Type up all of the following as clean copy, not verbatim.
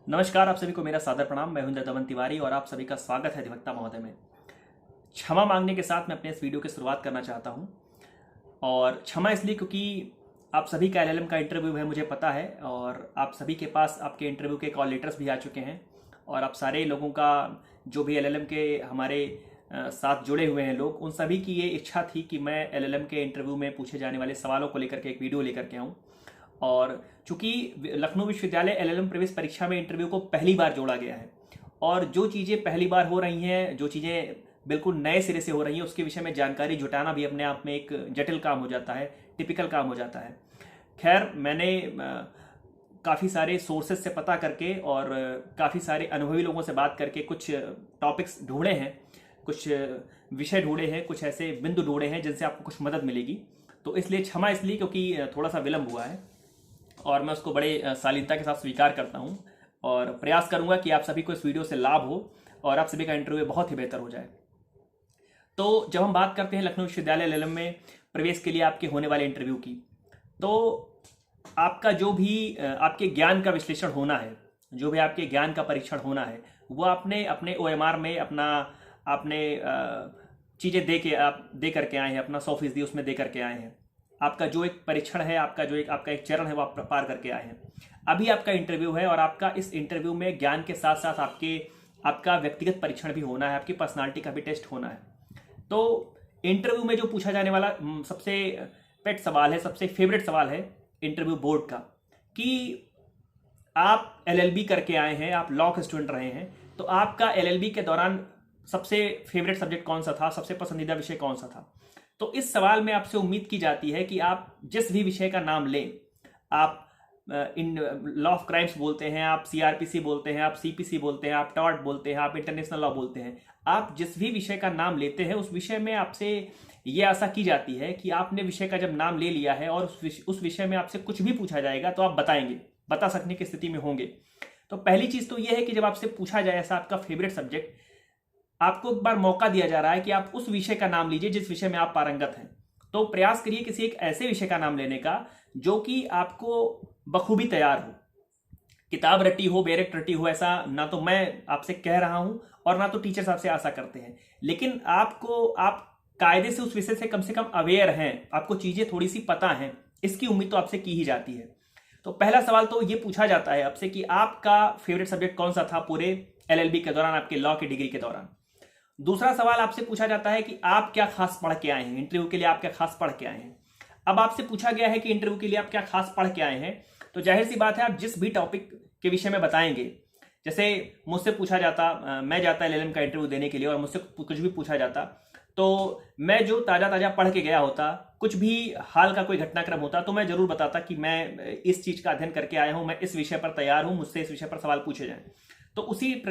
नमस्कार, आप सभी को मेरा सादर प्रणाम। मैं हूं दमन तिवारी और आप सभी का स्वागत है अधिवक्ता महोदय में। क्षमा मांगने के साथ मैं अपने इस वीडियो की शुरुआत करना चाहता हूं। और क्षमा इसलिए क्योंकि आप सभी का एलएलएम का इंटरव्यू है, मुझे पता है, और आप सभी के पास आपके इंटरव्यू के कॉल लेटर्स भी आ चुके हैं। और आप सारे लोगों का, जो भी एलएलएम के हमारे साथ जुड़े हुए हैं लोग, उन सभी की ये इच्छा थी कि मैं एलएलएम के इंटरव्यू में पूछे जाने वाले सवालों को लेकर के एक वीडियो लेकर के आऊँ। और चूंकि लखनऊ विश्वविद्यालय एलएलएम प्रवेश परीक्षा में इंटरव्यू को पहली बार जोड़ा गया है, और जो चीज़ें पहली बार हो रही हैं, जो चीज़ें बिल्कुल नए सिरे से हो रही हैं, उसके विषय में जानकारी जुटाना भी अपने आप में एक जटिल काम हो जाता है, टिपिकल काम हो जाता है। खैर, मैंने काफ़ी सारे सोर्सेज से पता करके और काफ़ी सारे अनुभवी लोगों से बात करके कुछ टॉपिक्स ढूंढे हैं, कुछ विषय ढूंढे हैं, कुछ ऐसे बिंदु ढूंढे हैं जिनसे आपको कुछ मदद मिलेगी। तो इसलिए क्षमा इसलिए क्योंकि थोड़ा सा विलंब हुआ है, और मैं उसको बड़े शालीनता के साथ स्वीकार करता हूँ और प्रयास करूँगा कि आप सभी को इस वीडियो से लाभ हो और आप सभी का इंटरव्यू बहुत ही बेहतर हो जाए। तो जब हम बात करते हैं लखनऊ विश्वविद्यालय एलएलएम में प्रवेश के लिए आपके होने वाले इंटरव्यू की, तो आपका जो भी आपके ज्ञान का विश्लेषण होना है, जो भी आपके ज्ञान का परीक्षण होना है, वो आपने अपने ओएमआर में अपना आपने चीज़ें दे करके आए हैं, अपना 100% उसमें दे करके आए हैं। आपका जो एक परीक्षण है, आपका एक चरण है, वो आप पार करके आए हैं। अभी आपका इंटरव्यू है और आपका इस इंटरव्यू में ज्ञान के साथ साथ आपका व्यक्तिगत परीक्षण भी होना है, आपकी पर्सनालिटी का भी टेस्ट होना है। तो इंटरव्यू में जो पूछा जाने वाला सबसे पेट सवाल है, सबसे फेवरेट सवाल है इंटरव्यू बोर्ड का, कि आप एलएलबी करके आए हैं, आप लॉ के स्टूडेंट रहे हैं, तो आपका एलएलबी के दौरान सबसे फेवरेट सब्जेक्ट कौन सा था, सबसे पसंदीदा विषय कौन सा था। तो इस सवाल में आपसे उम्मीद की जाती है कि आप जिस भी विषय का नाम लें, आप इन लॉ ऑफ क्राइम्स बोलते हैं, आप सीआरपीसी बोलते हैं, आप सीपीसी बोलते हैं, आप टॉर्ट बोलते हैं, आप इंटरनेशनल लॉ बोलते हैं, आप जिस भी विषय का नाम लेते हैं, उस विषय में आपसे ये आशा की जाती है कि आपने विषय का जब नाम ले लिया है और उस विषय में आपसे कुछ भी पूछा जाएगा तो आप बताएंगे, बता सकने की स्थिति में होंगे। तो पहली चीज तो यह है कि जब आपसे पूछा जाए ऐसा आपका फेवरेट सब्जेक्ट, आपको एक बार मौका दिया जा रहा है कि आप उस विषय का नाम लीजिए जिस विषय में आप पारंगत हैं। तो प्रयास करिए किसी एक ऐसे विषय का नाम लेने का जो कि आपको बखूबी तैयार हो। किताब रटी हो, बेरेक्ट रटी हो, ऐसा ना तो मैं आपसे कह रहा हूं और ना तो टीचर्स आपसे आशा करते हैं, लेकिन आप कायदे से उस विषय से कम अवेयर हैं, आपको चीजें थोड़ी सी पता हैं, इसकी उम्मीद तो आपसे की ही जाती है। तो पहला सवाल तो ये पूछा जाता है आपसे कि आपका फेवरेट सब्जेक्ट कौन सा था पूरे एलएलबी के दौरान, आपके लॉ की डिग्री के दौरान। दूसरा सवाल आपसे पूछा जाता है कि आप क्या खास पढ़ के आए हैं, इंटरव्यू के लिए आप क्या खास पढ़ के आए हैं। अब आपसे पूछा गया है कि इंटरव्यू के लिए आप क्या खास पढ़ के आए हैं, तो जाहिर सी बात है आप जिस भी टॉपिक के विषय में बताएंगे। जैसे मुझसे पूछा जाता, मैं जाता एलएलएम का इंटरव्यू देने के लिए और मुझसे कुछ भी पूछा जाता, तो मैं जो ताजा ताजा पढ़ के गया होता, कुछ भी हाल का कोई घटनाक्रम होता, तो मैं जरूर बताता कि मैं इस चीज का अध्ययन करके आया हूं, मैं इस विषय पर तैयार हूं, मुझसे इस विषय पर सवाल पूछे जाएं। तो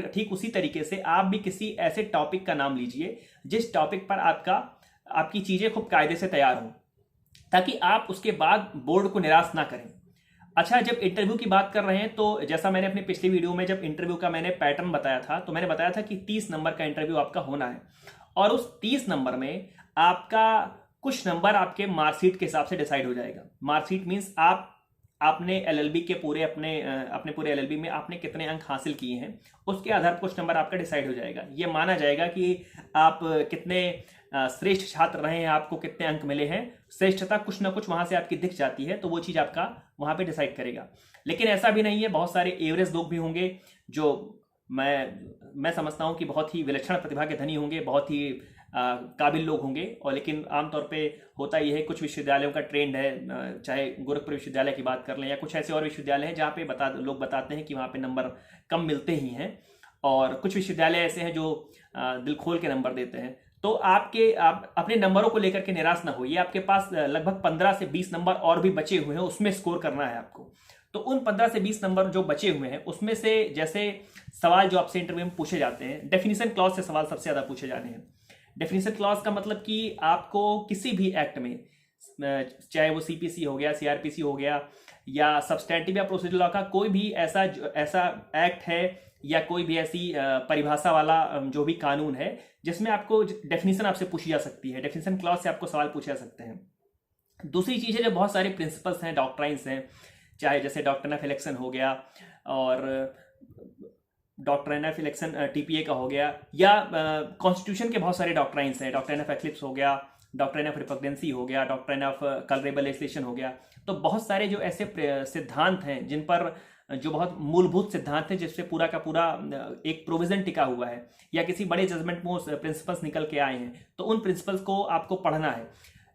ठीक उसी तरीके से आप भी किसी ऐसे टॉपिक का नाम लीजिए जिस टॉपिक पर आपकी चीजें खूब कायदे से तैयार हो, ताकि आप उसके बाद बोर्ड को निराश ना करें। अच्छा, जब इंटरव्यू की बात कर रहे हैं, तो जैसा मैंने अपनी पिछली वीडियो में जब इंटरव्यू का मैंने पैटर्न बताया था, तो मैंने बताया था कि 30 नंबर का इंटरव्यू आपका होना है, और उस 30 नंबर में आपका कुछ नंबर आपके मार्कशीट के हिसाब से डिसाइड हो जाएगा। मार्कशीट मीन्स आपने एलएलबी के अपने पूरे एलएलबी में आपने कितने अंक हासिल किए हैं, उसके आधार पर कुछ नंबर आपका डिसाइड हो जाएगा। ये माना जाएगा कि आप कितने श्रेष्ठ छात्र रहे हैं, आपको कितने अंक मिले हैं। श्रेष्ठता कुछ ना कुछ वहां से आपकी दिख जाती है, तो वो चीज आपका वहां पे डिसाइड करेगा। लेकिन ऐसा भी नहीं है, बहुत सारे एवरेज लोग भी होंगे जो मैं समझता हूं कि बहुत ही विलक्षण प्रतिभा के धनी होंगे, बहुत ही काबिल लोग होंगे। और लेकिन आमतौर पे होता यह है, कुछ विश्वविद्यालयों का ट्रेंड है, चाहे गोरखपुर विश्वविद्यालय की बात कर लें या कुछ ऐसे और विश्वविद्यालय हैं जहाँ पे लोग बताते हैं कि वहाँ पे नंबर कम मिलते ही हैं, और कुछ विश्वविद्यालय ऐसे हैं जो दिल खोल के नंबर देते हैं। तो आप अपने नंबरों को लेकर के निराश ना होइए। आपके पास लगभग 15 से 20 नंबर और भी बचे हुए हैं, उसमें स्कोर करना है आपको। तो उन 15 से 20 नंबर जो बचे हुए हैं, उसमें से जैसे सवाल जो आपसे इंटरव्यू में पूछे जाते हैं, डेफिनेशन क्लॉज से सवाल सबसे ज्यादा पूछे जाने हैं। डेफिनेशन क्लॉज का मतलब कि आपको किसी भी एक्ट में, चाहे वो सीपीसी हो गया, सीआरपीसी हो गया, या सब्सटैंटिव या प्रोसीजरल लॉ का कोई भी ऐसा एक्ट है, या कोई भी ऐसी परिभाषा वाला जो भी कानून है जिसमें आपको डेफिनेशन आपसे पूछी जा सकती है, डेफिनेशन क्लॉज से आपको सवाल पूछे जा सकते हैं। दूसरी चीज है, जो बहुत सारे प्रिंसिपल्स हैं, डॉक्ट्राइन्स हैं, चाहे जैसे डॉक्ट्रिन ऑफ इलेक्शन हो गया, और डॉक्ट्राइन ऑफ इलेक्शन टीपीए का हो गया, या कॉन्स्टिट्यूशन के बहुत सारे डॉक्ट्राइंस हैं, डॉक्ट्राइन ऑफ एक्लिप्स हो गया, डॉक्ट्राइन ऑफ रिपग्नेंसी हो गया, डॉक्ट्राइन ऑफ कलरेबल लेजिस्लेशन हो गया। तो बहुत सारे जो ऐसे सिद्धांत हैं जिन पर, जो बहुत मूलभूत सिद्धांत हैं जिससे पूरा का पूरा एक प्रोविजन टिका हुआ है, या किसी बड़े जजमेंट में प्रिंसिपल्स निकल के आए हैं, तो उन प्रिंसिपल्स को आपको पढ़ना है।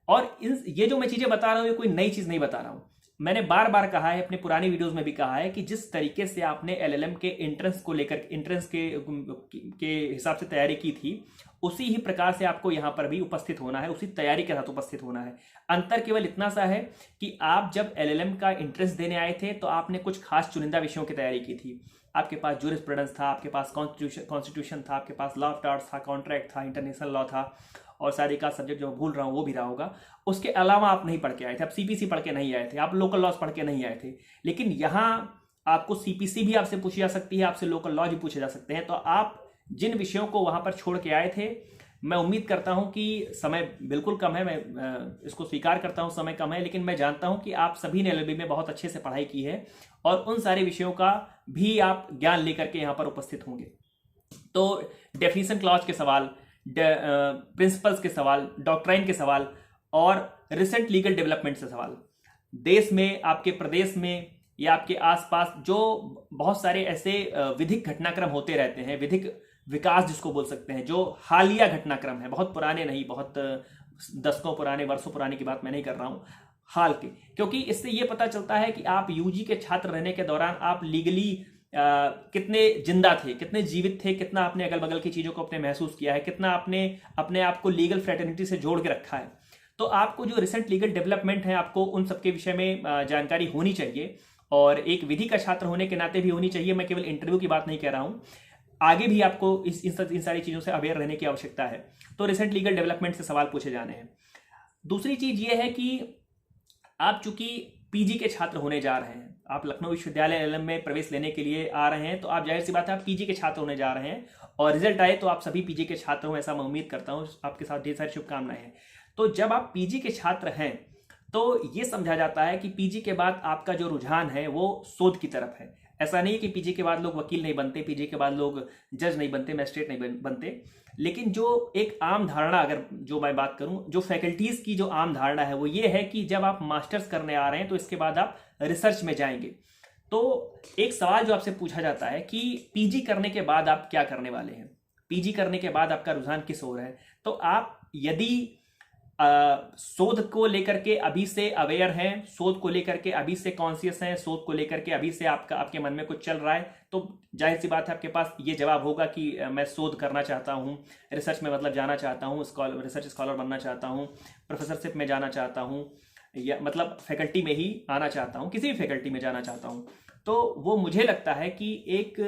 और ये जो मैं चीजें बता रहा हूँ ये कोई नई चीज नहीं बता रहा हूँ। मैंने बार बार कहा है, अपने पुरानी वीडियोस में भी कहा है, कि जिस तरीके से आपने एलएलएम के एंट्रेंस को लेकर, एंट्रेंस के हिसाब से तैयारी की थी, उसी ही प्रकार से आपको यहां पर भी उपस्थित होना है, उसी तैयारी के साथ उपस्थित होना है। अंतर केवल इतना सा है कि आप जब एलएलएम का एंट्रेंस देने आए थे तो आपने कुछ खास चुनिंदा विषयों की तैयारी की थी। आपके पास जूरिस्प्रूडेंस था, आपके पास कॉन्स्टिट्यूशन था, आपके पास लॉ ऑफ टॉर्ट्स था, कॉन्ट्रैक्ट था, इंटरनेशनल लॉ था, और शायद एक आध सब्जेक्ट जो भूल रहा हूँ वो भी रहा होगा। उसके अलावा आप नहीं पढ़ के आए थे, आप सीपीसी पढ़ के नहीं आए थे, आप लोकल लॉज पढ़ के नहीं आए थे। लेकिन यहाँ आपको सीपीसी भी आपसे पूछी जा सकती है, आपसे लोकल लॉ भी पूछे जा सकते हैं। तो आप जिन विषयों को वहां पर छोड़ के आए थे, मैं उम्मीद करता हूं कि समय बिल्कुल कम है, मैं इसको स्वीकार करता हूं समय कम है, लेकिन मैं जानता हूं कि आप सभी ने एलएलबी में बहुत अच्छे से पढ़ाई की है और उन सारे विषयों का भी आप ज्ञान लेकर के यहां पर उपस्थित होंगे। तो डेफिनेशन क्लॉज के सवाल, प्रिंसिपल्स के सवाल, डॉक्ट्राइन के सवाल और रिसेंट लीगल डेवलपमेंट से सवाल, देश में, आपके प्रदेश में या आपके आसपास जो बहुत सारे ऐसे विधिक घटनाक्रम होते रहते हैं, विधिक विकास जिसको बोल सकते हैं, जो हालिया घटनाक्रम है, बहुत पुराने नहीं, बहुत दशकों पुराने, वर्षों पुराने की बात मैं नहीं कर रहा हूं, हाल के। क्योंकि इससे यह पता चलता है कि आप यूजी के छात्र रहने के दौरान आप लीगली कितने जिंदा थे, कितने जीवित थे, कितना आपने अगल बगल की चीजों को अपने महसूस किया है, कितना आपने अपने आप को लीगल फ्रेटर्निटी से जोड़ के रखा है। तो आपको जो रिसेंट लीगल डेवलपमेंट है, आपको उन सबके विषय में जानकारी होनी चाहिए, और एक विधि का छात्र होने के नाते भी होनी चाहिए। मैं केवल इंटरव्यू की बात नहीं कह रहा हूं, आगे भी आपको इन सारी चीजों से अवेयर रहने की आवश्यकता है। तो रिसेंट लीगल डेवलपमेंट से सवाल पूछे जाने हैं। दूसरी चीज ये है कि आप चूंकि पीजी के छात्र होने जा रहे हैं, आप लखनऊ विश्वविद्यालय एलएलएम में प्रवेश लेने के लिए आ रहे हैं, तो आप जाहिर सी बात है आप पीजी के छात्र होने जा रहे हैं, और रिजल्ट आए तो आप सभी पीजी के छात्र हो, ऐसा मैं उम्मीद करता हूं। आपके साथ ढेर सारी शुभकामनाएं हैं। तो जब आप पीजी के छात्र हैं तो ये समझा जाता है कि पीजी के बाद आपका जो रुझान है वो शोध की तरफ है। ऐसा नहीं है कि पीजी के बाद लोग वकील नहीं बनते, पीजी के बाद लोग जज नहीं बनते, मैजिस्ट्रेट नहीं बनते, लेकिन जो एक आम धारणा, अगर जो मैं बात करूं, जो फैकल्टीज की जो आम धारणा है वो ये है कि जब आप मास्टर्स करने आ रहे हैं तो इसके बाद आप रिसर्च में जाएंगे। तो एक सवाल जो आपसे पूछा जाता है कि पीजी करने के बाद आप क्या करने वाले हैं, पीजी करने के बाद आपका रुझान किस ओर है। तो आप यदि शोध को लेकर के अभी से अवेयर हैं, शोध को लेकर के अभी से कॉन्शियस हैं, शोध को लेकर के अभी से आपके मन में कुछ चल रहा है, तो जाहिर सी बात है आपके पास ये जवाब होगा कि मैं शोध करना चाहता हूं, रिसर्च में मतलब जाना चाहता हूं, रिसर्च स्कॉलर बनना चाहता हूं, प्रोफेसरशिप में जाना चाहता हूं, या मतलब फैकल्टी में ही आना चाहता हूं, किसी भी फैकल्टी में जाना चाहता हूं। तो वो मुझे लगता है कि एक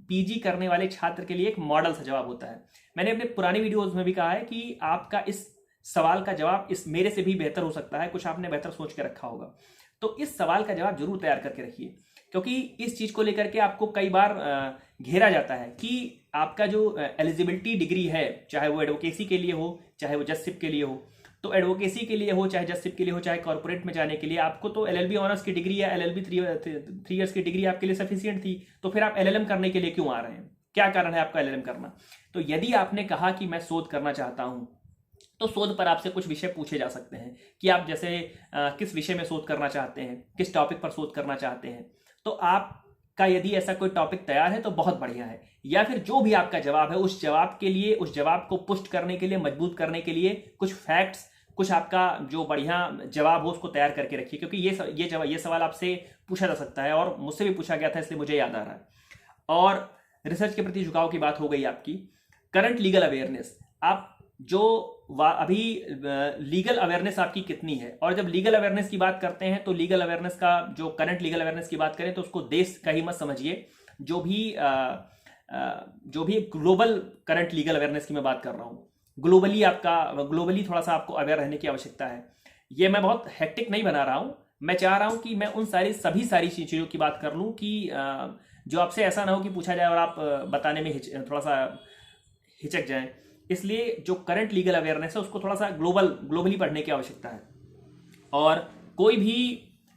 पीजी करने वाले छात्र के लिए एक मॉडल सा जवाब होता है। मैंने अपने पुरानी वीडियोज में भी कहा है कि आपका इस सवाल का जवाब इस मेरे से भी बेहतर हो सकता है, कुछ आपने बेहतर सोच के रखा होगा। तो इस सवाल का जवाब जरूर तैयार करके रखिए, क्योंकि इस चीज को लेकर के आपको कई बार घेरा जाता है कि आपका जो एलिजिबिलिटी डिग्री है, चाहे वो एडवोकेसी के लिए हो, चाहे वो जजशिप के लिए हो, तो एडवोकेसी के लिए हो, चाहे जजशिप के लिए हो, चाहे कॉर्पोरेट में जाने के लिए, आपको तो एलएलबी ऑनर्स की डिग्री या एलएलबी 3 इयर्स की डिग्री आपके लिए सफिशिएंट थी। तो फिर आप एलएलएम करने के लिए क्यों आ रहे हैं, क्या कारण है आपका एलएलएम करना। तो यदि आपने कहा कि मैं शोध करना चाहता हूं, तो शोध पर आपसे कुछ विषय पूछे जा सकते हैं कि आप जैसे किस विषय में शोध करना चाहते हैं, किस टॉपिक पर शोध करना चाहते हैं। तो आपका यदि ऐसा कोई टॉपिक तैयार है तो बहुत बढ़िया है, या फिर जो भी आपका जवाब है उस जवाब के लिए, उस जवाब को पुष्ट करने के लिए, मजबूत करने के लिए कुछ फैक्ट्स, कुछ आपका जो बढ़िया जवाब हो उसको तैयार करके रखिए, क्योंकि ये सवाल आपसे पूछा जा सकता है, और मुझसे भी पूछा गया था, इसलिए मुझे याद आ रहा है। और रिसर्च के प्रति झुकाव की बात हो गई आपकी। करंट लीगल अवेयरनेस, आप जो अभी लीगल अवेयरनेस आपकी कितनी है। और जब लीगल अवेयरनेस की बात करते हैं तो लीगल अवेयरनेस का, जो करंट लीगल अवेयरनेस की बात करें तो उसको देश का ही मत समझिए, जो भी ग्लोबल करंट लीगल अवेयरनेस की मैं बात कर रहा हूँ, ग्लोबली थोड़ा सा आपको अवेयर रहने की आवश्यकता है। ये मैं बहुत हेक्टिक नहीं बना रहा हूँ, मैं चाह रहा हूँ कि मैं उन सभी चीज़ों की बात कर लूँ कि जो आपसे ऐसा ना हो कि पूछा जाए और आप बताने में थोड़ा सा हिचक जाएं। इसलिए जो करंट लीगल अवेयरनेस है उसको थोड़ा सा ग्लोबली पढ़ने की आवश्यकता है। और कोई भी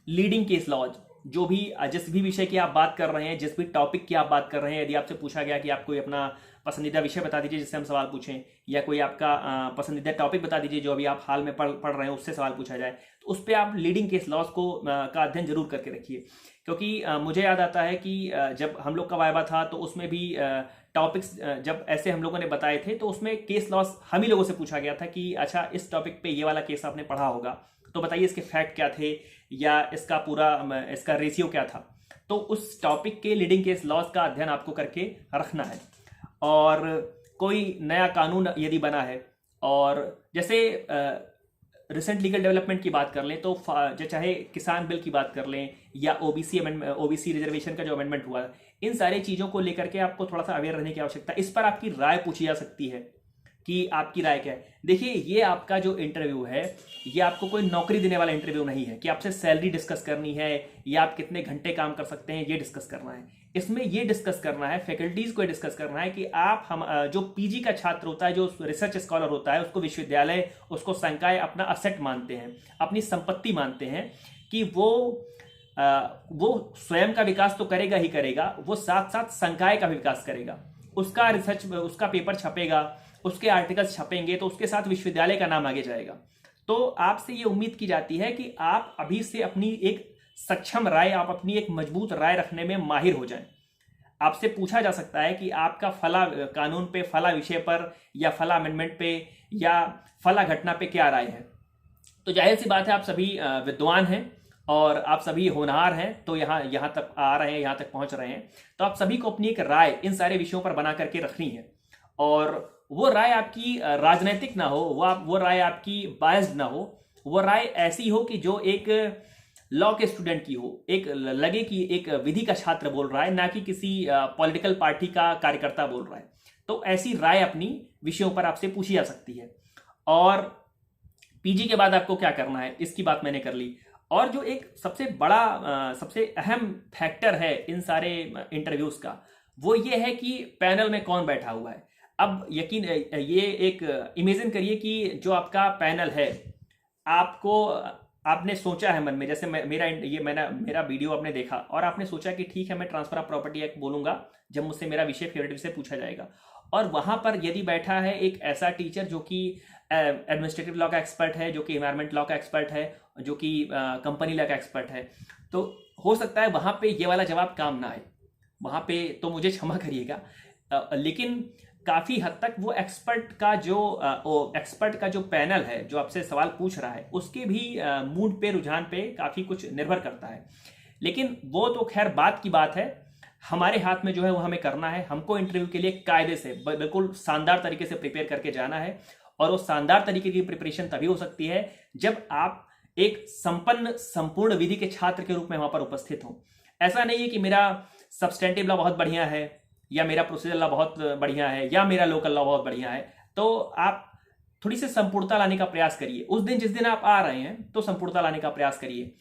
लीडिंग केस लॉज, जो भी जिस भी विषय की आप बात कर रहे हैं, जिस भी टॉपिक की आप बात कर रहे हैं, यदि आपसे पूछा गया कि आप कोई अपना पसंदीदा विषय बता दीजिए जिससे हम सवाल पूछें, या कोई आपका पसंदीदा टॉपिक बता दीजिए जो अभी आप हाल में पढ़ रहे हैं उससे सवाल पूछा जाए, तो उस पर आप लीडिंग केस लॉज को का अध्ययन जरूर करके रखिए। क्योंकि मुझे याद आता है कि जब हम लोग का वायवा था तो उसमें भी टॉपिक्स जब ऐसे हम लोगों ने बताए थे तो उसमें केस लॉस हम ही लोगों से पूछा गया था कि अच्छा इस टॉपिक पे ये वाला केस आपने पढ़ा होगा, तो बताइए इसके फैक्ट क्या थे या इसका पूरा इसका रेशियो क्या था। तो उस टॉपिक के लीडिंग केस लॉस का अध्ययन आपको करके रखना है। और कोई नया कानून यदि बना है, और जैसे रिसेंट लीगल डेवलपमेंट की बात कर लें तो जो चाहे किसान बिल की बात कर लें या ओबीसी रिजर्वेशन का जो अमेंडमेंट हुआ, इन सारी चीज़ों को लेकर के आपको थोड़ा सा अवेयर रहने की आवश्यकता है। इस पर आपकी राय पूछी जा सकती है कि आपकी राय क्या है। देखिए, ये आपका जो इंटरव्यू है ये आपको कोई नौकरी देने वाला इंटरव्यू नहीं है कि आपसे सैलरी डिस्कस करनी है या आप कितने घंटे काम कर सकते हैं ये डिस्कस करना है। इसमें ये डिस्कस करना है, फैकल्टीज को डिस्कस करना है कि आप हम जो पीजी का छात्र होता है, जो रिसर्च स्कॉलर होता है, उसको विश्वविद्यालय, उसको संकाय अपना असेट मानते हैं, अपनी संपत्ति मानते हैं कि वो स्वयं का विकास तो करेगा ही करेगा, वो साथ साथ संकाय का विकास करेगा। उसका रिसर्च, उसका पेपर छपेगा, उसके आर्टिकल्स छपेंगे तो उसके साथ विश्वविद्यालय का नाम आगे जाएगा। तो आपसे ये उम्मीद की जाती है कि आप अभी से अपनी एक सक्षम राय, आप अपनी एक मजबूत राय रखने में माहिर हो जाएं। आपसे पूछा जा सकता है कि आपका फला कानून पे, फला विषय पर या फला अमेंडमेंट पे या फला घटना पे क्या राय है। तो जाहिर सी बात है आप सभी विद्वान हैं और आप सभी होनहार हैं, तो यहाँ तक आ रहे हैं, यहाँ तक पहुंच रहे हैं, तो आप सभी को अपनी एक राय इन सारे विषयों पर बना करके रखनी है। और वो राय आपकी राजनीतिक ना हो, वो राय आपकी बायस्ड ना हो, वो राय ऐसी हो कि जो एक लॉ के स्टूडेंट की हो, एक लगे कि एक विधि का छात्र बोल रहा है, ना कि किसी पॉलिटिकल पार्टी का कार्यकर्ता बोल रहा है। तो ऐसी राय अपनी विषयों पर आपसे पूछी जा सकती है। और पीजी के बाद आपको क्या करना है इसकी बात मैंने कर ली। और जो एक सबसे बड़ा सबसे अहम फैक्टर है इन सारे इंटरव्यूज का, वो ये है कि पैनल में कौन बैठा हुआ है। अब यकीन ये एक इमेजिन करिए कि जो आपका पैनल है, आपने सोचा है मन में, जैसे मेरा वीडियो आपने देखा और आपने सोचा कि ठीक है मैं ट्रांसफर ऑफ प्रॉपर्टी एक्ट बोलूंगा जब मुझसे मेरा विषय फेवरेट विषय पूछा जाएगा। और वहां पर यदि बैठा है एक ऐसा टीचर जो कि एडमिनिस्ट्रेटिव लॉ का एक्सपर्ट है, जो कि एनवायरमेंट लॉ का एक्सपर्ट है, जो कि कंपनी लॉ का एक्सपर्ट है, तो हो सकता है वहां पे ये वाला जवाब काम ना आए। वहां पे तो मुझे क्षमा करिएगा, लेकिन काफी हद तक वो एक्सपर्ट का जो पैनल है जो आपसे सवाल पूछ रहा है उसके भी मूड पे, रुझान पे काफी कुछ निर्भर करता है। लेकिन वो तो खैर बात की बात है, हमारे हाथ में जो है वो हमें करना है। हमको इंटरव्यू के लिए कायदे से बिल्कुल शानदार तरीके से प्रिपेयर करके जाना है। और वो शानदार तरीके की प्रिपरेशन तभी हो सकती है जब आप एक संपूर्ण विधि के छात्र के रूप में वहां पर उपस्थित हो। ऐसा नहीं है कि मेरा सब्सटेंटिव लॉ बहुत बढ़िया है या मेरा प्रोसीजर लॉ बहुत बढ़िया है या मेरा लोकल लॉ बहुत बढ़िया है। तो आप थोड़ी सी संपूर्णता लाने का प्रयास करिए। उस दिन जिस दिन आप आ रहे हैं तो संपूर्णता लाने का प्रयास करिए।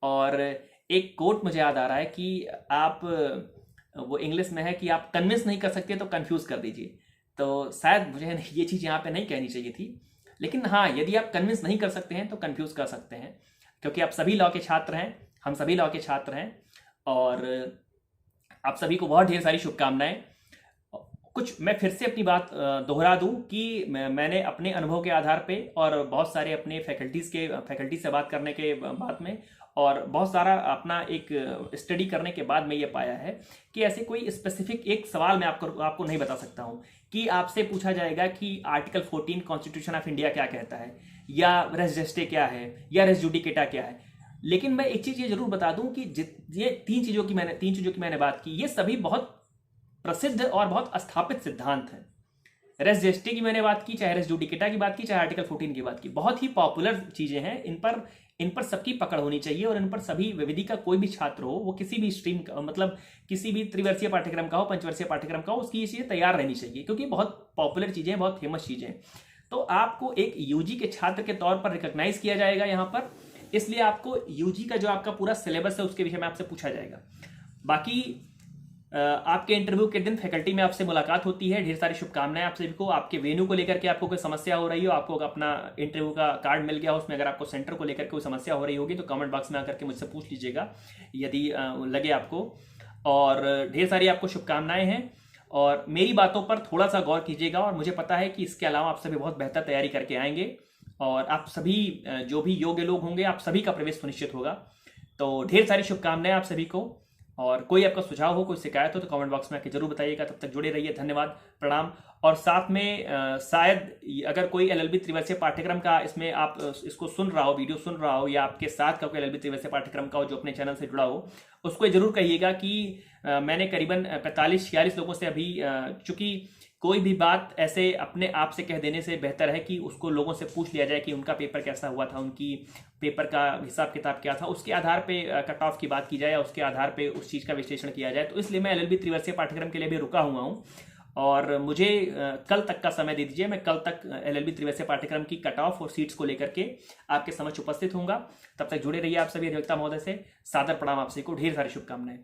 और एक कोट मुझे याद आ रहा है कि आप, वो इंग्लिश में है कि आप कन्विंस नहीं कर सकते तो कंफ्यूज कर दीजिए। तो शायद मुझे ये चीज़ यहाँ पे नहीं कहनी चाहिए थी, लेकिन हाँ, यदि आप कन्विंस नहीं कर सकते हैं तो कंफ्यूज कर सकते हैं, क्योंकि आप सभी लॉ के छात्र हैं, हम सभी लॉ के छात्र हैं। और आप सभी को बहुत ढेर सारी शुभकामनाएं। कुछ मैं फिर से अपनी बात दोहरा दूं कि मैंने अपने अनुभव के आधार पे और बहुत सारे अपने फैकल्टी से बात करने के बाद में और बहुत सारा अपना एक स्टडी करने के बाद में ये पाया है कि ऐसे कोई स्पेसिफिक एक सवाल मैं आपको नहीं बता सकता हूं कि आपसे पूछा जाएगा कि आर्टिकल 14 कॉन्स्टिट्यूशन ऑफ इंडिया क्या कहता है, या रेस जेस्टे क्या है, या रेस जुडिकेटा क्या है। लेकिन मैं एक चीज ये जरूर बता दूं कि ये तीन चीजों की मैंने बात की, ये सभी बहुत प्रसिद्ध और बहुत स्थापित सिद्धांत हैं। रेस जेस्टे की मैंने बात की, चाहे रेस जुडिकेटा की बात की, चाहे आर्टिकल 14 की बात की, बहुत ही पॉपुलर चीजें हैं। इन पर सबकी पकड़ होनी चाहिए और इन पर सभी विधि का कोई भी छात्र हो, वो किसी भी स्ट्रीम का, मतलब किसी भी त्रिवर्षीय पाठ्यक्रम का हो, पंचवर्षीय पाठ्यक्रम का हो, उसकी ये चीजें तैयार रहनी चाहिए, क्योंकि बहुत पॉपुलर चीजें हैं, बहुत फेमस चीजें हैं। तो आपको एक यूजी के छात्र के तौर पर रिकॉग्नाइज किया जाएगा यहाँ पर, इसलिए आपको यूजी का जो आपका पूरा सिलेबस है उसके विषय में आपसे पूछा जाएगा। बाकी आपके इंटरव्यू के दिन फैकल्टी में आपसे मुलाकात होती है। ढेर सारी शुभकामनाएं आप सभी को। आपके वेन्यू को लेकर के आपको कोई समस्या हो रही हो, आपको अपना इंटरव्यू का कार्ड मिल गया हो, उसमें अगर आपको सेंटर को लेकर कोई समस्या हो रही होगी तो कमेंट बॉक्स में आकर के मुझसे पूछ लीजिएगा यदि लगे आपको। और ढेर सारी आपको शुभकामनाएं हैं और मेरी बातों पर थोड़ा सा गौर कीजिएगा। और मुझे पता है कि इसके अलावा आप सभी बहुत बेहतर तैयारी करके आएंगे और आप सभी जो भी योग्य लोग होंगे आप सभी का प्रवेश सुनिश्चित होगा। तो ढेर सारी शुभकामनाएं आप सभी को। और कोई आपका सुझाव हो, कोई शिकायत हो तो कमेंट बॉक्स में आके जरूर बताइएगा। तब तक जुड़े रहिए। धन्यवाद, प्रणाम। और साथ में शायद अगर कोई एलएलबी त्रिवर्षीय पाठ्यक्रम का इसमें आप इसको सुन रहा हो, वीडियो सुन रहा हो, या आपके साथ का कोई एलएलबी त्रिवर्षीय पाठ्यक्रम का हो जो अपने चैनल से जुड़ा हो, उसको जरूर कहिएगा कि मैंने करीबन 45-46 लोगों से अभी, चूंकि कोई भी बात ऐसे अपने आप से कह देने से बेहतर है कि उसको लोगों से पूछ लिया जाए कि उनका पेपर कैसा हुआ था, उनकी पेपर का हिसाब किताब क्या था, उसके आधार पे कट ऑफ की बात की जाए, उसके आधार पे उस चीज़ का विश्लेषण किया जाए। तो इसलिए मैं एलएलबी त्रिवर्षीय पाठ्यक्रम के लिए भी रुका हुआ हूँ और मुझे कल तक का समय दे दीजिए। मैं कल तक एलएलबी त्रिवर्षीय पाठ्यक्रम की कट ऑफ और सीट्स को लेकर के आपके समक्ष उपस्थित होऊंगा। तब तक जुड़े रहिए आप सभी। अधिवक्ता महोदय से सादर प्रणाम। आप सभी को ढेर सारी शुभकामनाएं।